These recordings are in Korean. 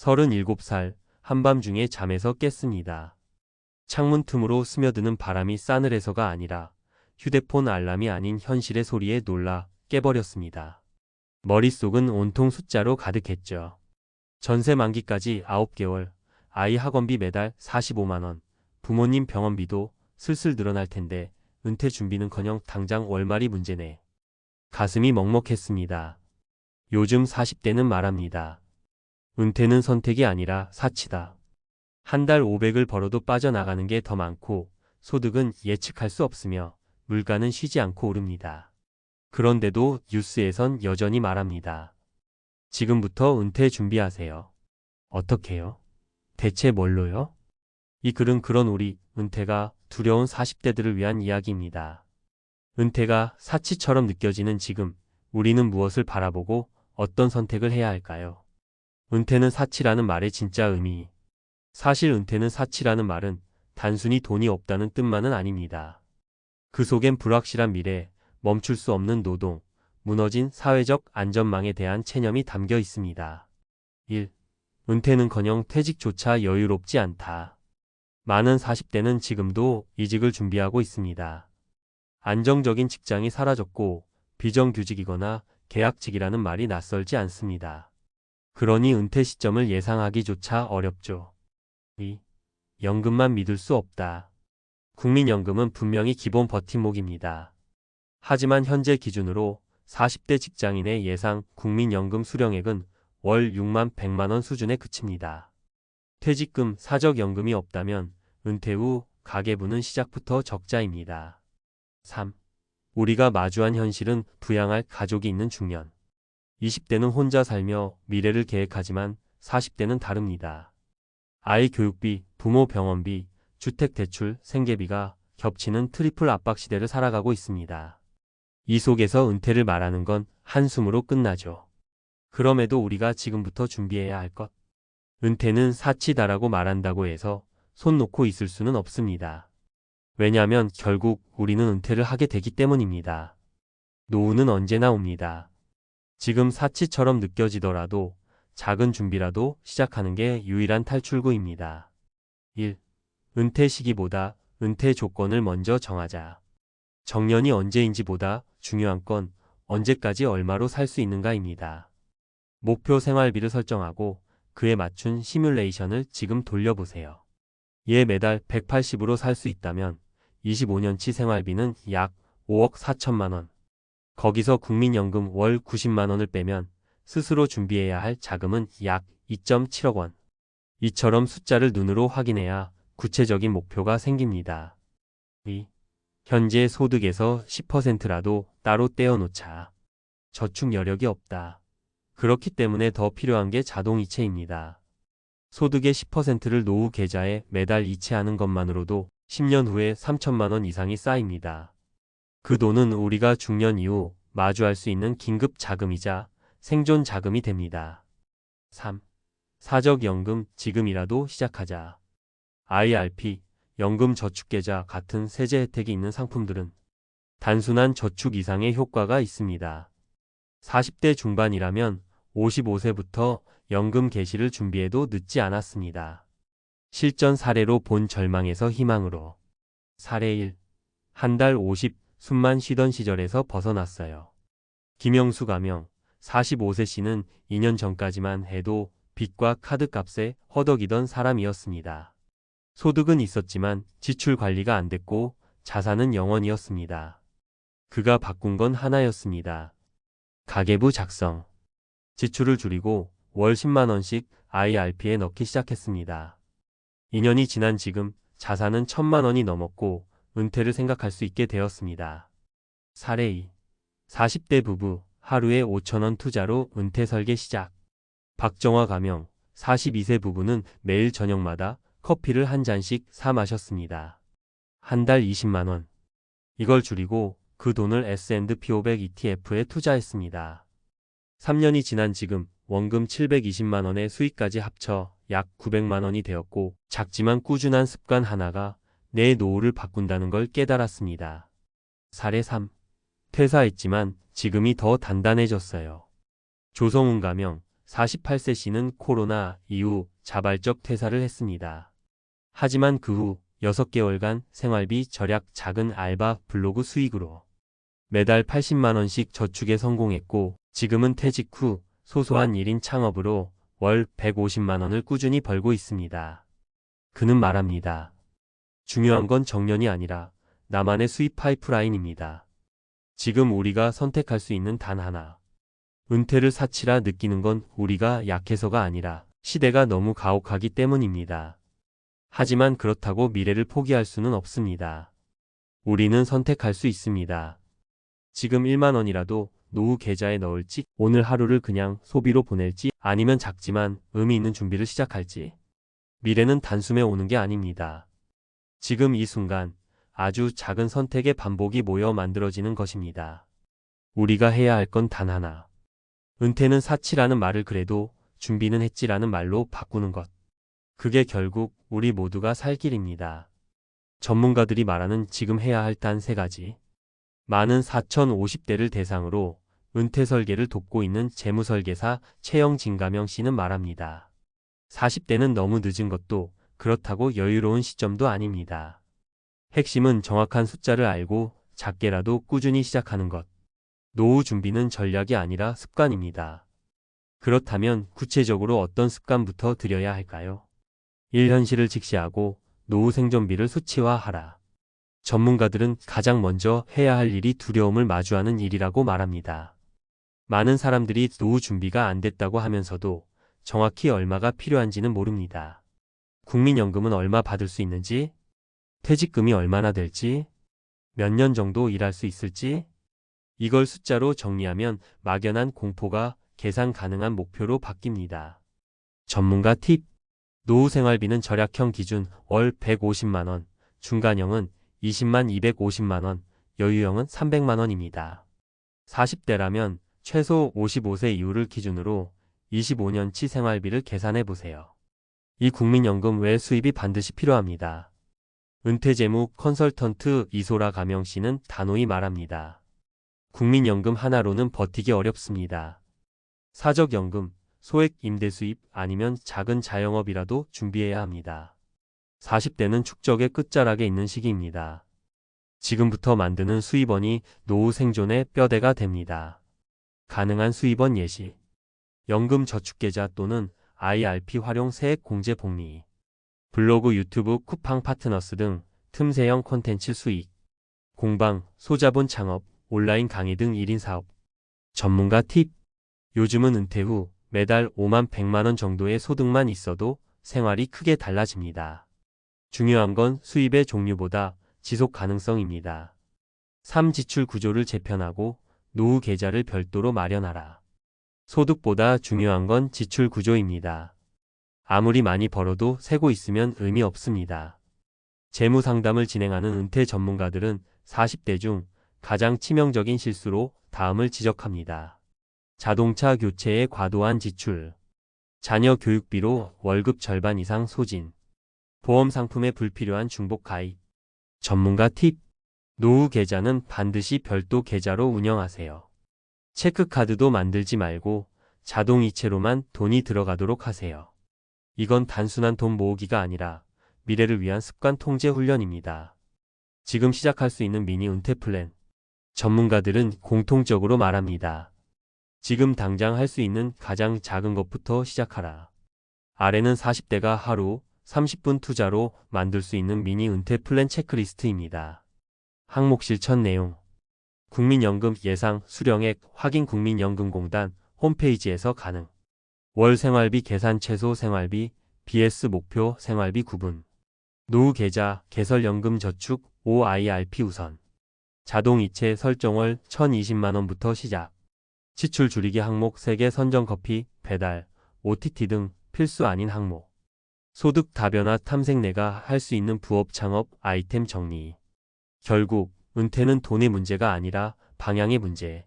37살, 한밤중에 잠에서 깼습니다. 창문 틈으로 스며드는 바람이 싸늘해서가 아니라 휴대폰 알람이 아닌 현실의 소리에 놀라 깨버렸습니다. 머릿속은 온통 숫자로 가득했죠. 전세 만기까지 9개월, 아이 학원비 매달 45만원, 부모님 병원비도 슬슬 늘어날 텐데 은퇴 준비는커녕 당장 월말이 문제네. 가슴이 먹먹했습니다. 요즘 40대는 말합니다. 은퇴는 선택이 아니라 사치다. 한 달 500을 벌어도 빠져나가는 게 더 많고 소득은 예측할 수 없으며 물가는 쉬지 않고 오릅니다. 그런데도 뉴스에선 여전히 말합니다. 지금부터 은퇴 준비하세요. 어떻게요? 대체 뭘로요? 이 글은 그런 우리 은퇴가 두려운 40대들을 위한 이야기입니다. 은퇴가 사치처럼 느껴지는 지금 우리는 무엇을 바라보고 어떤 선택을 해야 할까요? 은퇴는 사치라는 말의 진짜 의미. 사실 은퇴는 사치라는 말은 단순히 돈이 없다는 뜻만은 아닙니다. 그 속엔 불확실한 미래, 멈출 수 없는 노동, 무너진 사회적 안전망에 대한 체념이 담겨 있습니다. 1. 은퇴는커녕 퇴직조차 여유롭지 않다. 많은 40대는 지금도 이직을 준비하고 있습니다. 안정적인 직장이 사라졌고 비정규직이거나 계약직이라는 말이 낯설지 않습니다. 그러니 은퇴 시점을 예상하기조차 어렵죠. 2. 연금만 믿을 수 없다. 국민연금은 분명히 기본 버팀목입니다. 하지만 현재 기준으로 40대 직장인의 예상 국민연금 수령액은 월 6만 100만원 수준에 그칩니다. 퇴직금, 사적연금이 없다면 은퇴 후 가계부는 시작부터 적자입니다. 3. 우리가 마주한 현실은 부양할 가족이 있는 중년. 20대는 혼자 살며 미래를 계획하지만 40대는 다릅니다. 아이 교육비, 부모 병원비, 주택대출, 생계비가 겹치는 트리플 압박 시대를 살아가고 있습니다. 이 속에서 은퇴를 말하는 건 한숨으로 끝나죠. 그럼에도 우리가 지금부터 준비해야 할 것. 은퇴는 사치다라고 말한다고 해서 손 놓고 있을 수는 없습니다. 왜냐하면 결국 우리는 은퇴를 하게 되기 때문입니다. 노후는 언제나 옵니다. 지금 사치처럼 느껴지더라도 작은 준비라도 시작하는 게 유일한 탈출구입니다. 1. 은퇴 시기보다 은퇴 조건을 먼저 정하자. 정년이 언제인지보다 중요한 건 언제까지 얼마로 살 수 있는가입니다. 목표 생활비를 설정하고 그에 맞춘 시뮬레이션을 지금 돌려보세요. 매달 180으로 살 수 있다면 25년치 생활비는 약 5억 4천만 원. 거기서 국민연금 월 90만 원을 빼면 스스로 준비해야 할 자금은 약 2.7억 원. 이처럼 숫자를 눈으로 확인해야 구체적인 목표가 생깁니다. 2. 현재 소득에서 10%라도 따로 떼어놓자. 저축 여력이 없다. 그렇기 때문에 더 필요한 게 자동이체입니다. 소득의 10%를 노후 계좌에 매달 이체하는 것만으로도 10년 후에 3천만 원 이상이 쌓입니다. 그 돈은 우리가 중년 이후 마주할 수 있는 긴급 자금이자 생존 자금이 됩니다. 3. 사적연금 지금이라도 시작하자. IRP, 연금저축계좌 같은 세제 혜택이 있는 상품들은 단순한 저축 이상의 효과가 있습니다. 40대 중반이라면 55세부터 연금 개시를 준비해도 늦지 않았습니다. 실전 사례로 본 절망에서 희망으로. 사례 1. 한 달 50, 숨만 쉬던 시절에서 벗어났어요. 김영수 가명, 45세 씨는 2년 전까지만 해도 빚과 카드값에 허덕이던 사람이었습니다. 소득은 있었지만 지출 관리가 안 됐고 자산은 0원이었습니다. 그가 바꾼 건 하나였습니다. 가계부 작성. 지출을 줄이고 월 10만 원씩 IRP에 넣기 시작했습니다. 2년이 지난 지금 자산은 1,000만 원이 넘었고 은퇴를 생각할 수 있게 되었습니다. 사례 2. 40대 부부, 하루에 5천 원 투자로 은퇴 설계 시작. 박정화 가명, 42세 부부는 매일 저녁마다 커피를 한 잔씩 사 마셨습니다. 한 달 20만 원. 이걸 줄이고 그 돈을 S&P 500 ETF에 투자했습니다. 3년이 지난 지금 원금 720만 원의 수익까지 합쳐 약 900만 원이 되었고 작지만 꾸준한 습관 하나가 내 노후를 바꾼다는 걸 깨달았습니다. 사례 3. 퇴사했지만 지금이 더 단단해졌어요. 조성훈 가명, 48세 씨는 코로나 이후 자발적 퇴사를 했습니다. 하지만 그 후 6개월간 생활비 절약 작은 알바 블로그 수익으로 매달 80만 원씩 저축에 성공했고 지금은 퇴직 후 소소한 1인 창업으로 월 150만 원을 꾸준히 벌고 있습니다. 그는 말합니다. 중요한 건 정년이 아니라 나만의 수입 파이프라인입니다. 지금 우리가 선택할 수 있는 단 하나. 은퇴를 사치라 느끼는 건 우리가 약해서가 아니라 시대가 너무 가혹하기 때문입니다. 하지만 그렇다고 미래를 포기할 수는 없습니다. 우리는 선택할 수 있습니다. 지금 1만 원이라도 노후 계좌에 넣을지, 오늘 하루를 그냥 소비로 보낼지, 아니면 작지만 의미 있는 준비를 시작할지. 미래는 단숨에 오는 게 아닙니다. 지금 이 순간 아주 작은 선택의 반복이 모여 만들어지는 것입니다. 우리가 해야 할 건 단 하나. 은퇴는 사치라는 말을 그래도 준비는 했지라는 말로 바꾸는 것. 그게 결국 우리 모두가 살 길입니다. 전문가들이 말하는 지금 해야 할 단 3가지. 많은 4050대를 대상으로 은퇴 설계를 돕고 있는 재무설계사 최영진가명 씨는 말합니다. 40대는 너무 늦은 것도 그렇다고 여유로운 시점도 아닙니다. 핵심은 정확한 숫자를 알고 작게라도 꾸준히 시작하는 것. 노후 준비는 전략이 아니라 습관입니다. 그렇다면 구체적으로 어떤 습관부터 들여야 할까요? 1. 현실을 직시하고 노후 생존비를 수치화하라. 전문가들은 가장 먼저 해야 할 일이 두려움을 마주하는 일이라고 말합니다. 많은 사람들이 노후 준비가 안 됐다고 하면서도 정확히 얼마가 필요한지는 모릅니다. 국민연금은 얼마 받을 수 있는지, 퇴직금이 얼마나 될지, 몇 년 정도 일할 수 있을지, 이걸 숫자로 정리하면 막연한 공포가 계산 가능한 목표로 바뀝니다. 전문가 팁. 노후 생활비는 절약형 기준 월 150만 원, 중간형은 20만 250만 원, 여유형은 300만 원입니다. 40대라면 최소 55세 이후를 기준으로 25년치 생활비를 계산해 보세요. 이 국민연금 외 수입이 반드시 필요합니다. 은퇴재무 컨설턴트 이소라 가명 씨는 단호히 말합니다. 국민연금 하나로는 버티기 어렵습니다. 사적연금, 소액 임대수입 아니면 작은 자영업이라도 준비해야 합니다. 40대는 축적의 끝자락에 있는 시기입니다. 지금부터 만드는 수입원이 노후 생존의 뼈대가 됩니다. 가능한 수입원 예시. 연금저축계좌 또는 IRP 활용 세액 공제 복리. 블로그, 유튜브, 쿠팡 파트너스 등 틈새형 콘텐츠 수익. 공방, 소자본 창업, 온라인 강의 등 1인 사업. 전문가 팁. 요즘은 은퇴 후 매달 5만 100만 원 정도의 소득만 있어도 생활이 크게 달라집니다. 중요한 건 수입의 종류보다 지속 가능성입니다. 3. 지출 구조를 재편하고 노후 계좌를 별도로 마련하라. 소득보다 중요한 건 지출 구조입니다. 아무리 많이 벌어도 세고 있으면 의미 없습니다. 재무 상담을 진행하는 은퇴 전문가들은 40대 중 가장 치명적인 실수로 다음을 지적합니다. 자동차 교체에 과도한 지출, 자녀 교육비로 월급 절반 이상 소진, 보험 상품에 불필요한 중복 가입. 전문가 팁. 노후 계좌는 반드시 별도 계좌로 운영하세요. 체크카드도 만들지 말고 자동이체로만 돈이 들어가도록 하세요. 이건 단순한 돈 모으기가 아니라 미래를 위한 습관 통제 훈련입니다. 지금 시작할 수 있는 미니 은퇴 플랜. 전문가들은 공통적으로 말합니다. 지금 당장 할 수 있는 가장 작은 것부터 시작하라. 아래는 40대가 하루 30분 투자로 만들 수 있는 미니 은퇴 플랜 체크리스트입니다. 항목 실천 내용. 국민연금 예상 수령액 확인 국민연금공단 홈페이지에서 가능. 월 생활비 계산 최소 생활비, BS 목표 생활비 구분. 노후 계좌 개설연금 저축 OIRP 우선. 자동이체 설정 월 1,020만 원부터 시작. 지출 줄이기 항목 3개 선정 커피, 배달, OTT 등 필수 아닌 항목. 소득 다변화 탐색 내가 할 수 있는 부업 창업 아이템 정리. 결국 은퇴는 돈의 문제가 아니라 방향의 문제.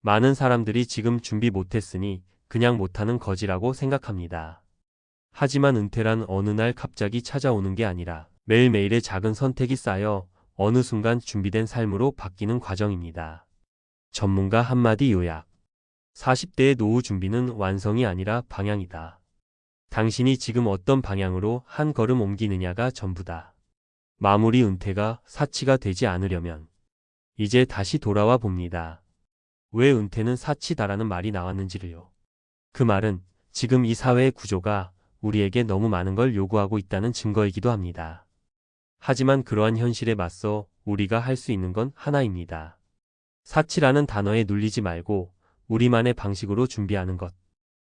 많은 사람들이 지금 준비 못했으니 그냥 못하는 거지라고 생각합니다. 하지만 은퇴란 어느 날 갑자기 찾아오는 게 아니라 매일매일의 작은 선택이 쌓여 어느 순간 준비된 삶으로 바뀌는 과정입니다. 전문가 한마디 요약. 40대의 노후 준비는 완성이 아니라 방향이다. 당신이 지금 어떤 방향으로 한 걸음 옮기느냐가 전부다. 마무리 은퇴가 사치가 되지 않으려면 이제 다시 돌아와 봅니다. 왜 은퇴는 사치다라는 말이 나왔는지를요. 그 말은 지금 이 사회의 구조가 우리에게 너무 많은 걸 요구하고 있다는 증거이기도 합니다. 하지만 그러한 현실에 맞서 우리가 할 수 있는 건 하나입니다. 사치라는 단어에 눌리지 말고 우리만의 방식으로 준비하는 것.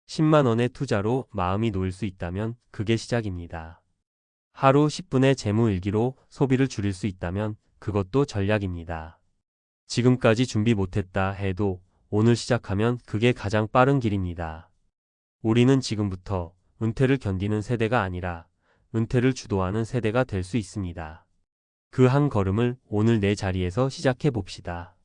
10만 원의 투자로 마음이 놓일 수 있다면 그게 시작입니다. 하루 10분의 재무일기로 소비를 줄일 수 있다면 그것도 전략입니다. 지금까지 준비 못했다 해도 오늘 시작하면 그게 가장 빠른 길입니다. 우리는 지금부터 은퇴를 견디는 세대가 아니라 은퇴를 주도하는 세대가 될 수 있습니다. 그 한 걸음을 오늘 내 자리에서 시작해 봅시다.